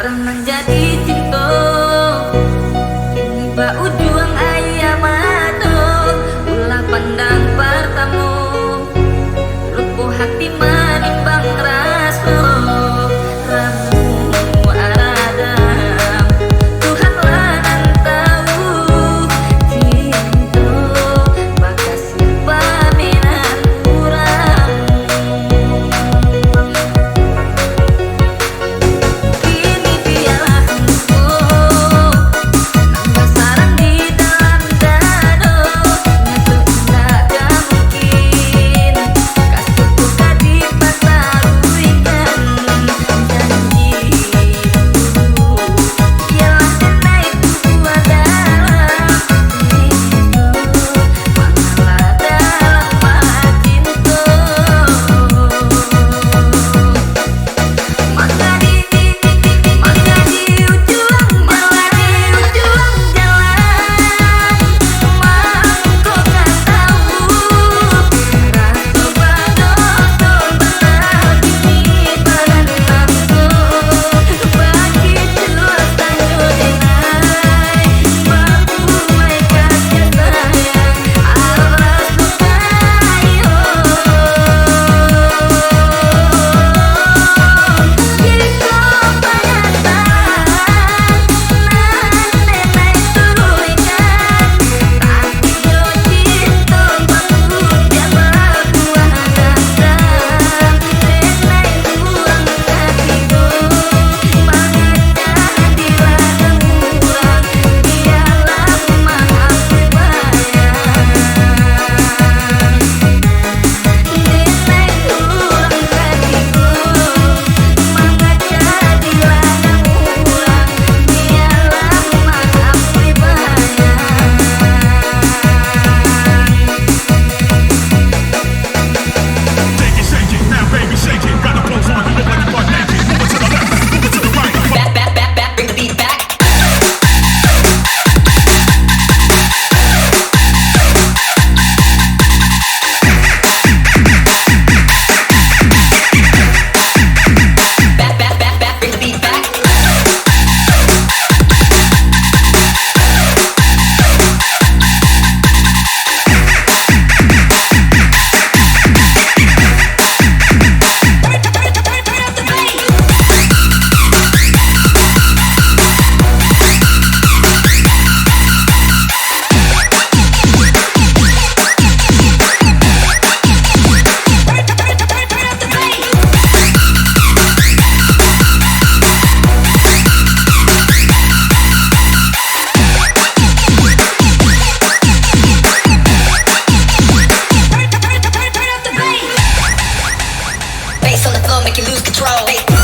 renang jadi cinta kini bau juang ayam aduh ulah pandang pertama lupuh hati menimbang rasa ramu aradam Tuhan lah tahu cinta bakal siapa minan kurang kini biarlah engkau nambah sarang di dalam dado nyatu indah mungkin kasutku kadi pataruikan janji ialah nenaiku adalah cinta mangalah dalam cinta maka di ujung jalan mangko kan tahu rasa badoso benar kini badan aku bagi jelas tanyo denai baku mai kasih sayang aras sukayo jika payatan nenai turuikan tapi yo cinta baku jalan buah dasar nenai kurang hatiku mengajak di ladang kurang biarlah maaf bayang nenai kurang hatiku mengajak di ladang kurang biarlah maaf bayang Shake it now, baby, shake it. Got the clothes on, you look like you butt naked. Move it to the left, move it to the right. Back, bring the beat back. Back, bring the beat back. Bass on the floor, make you lose control.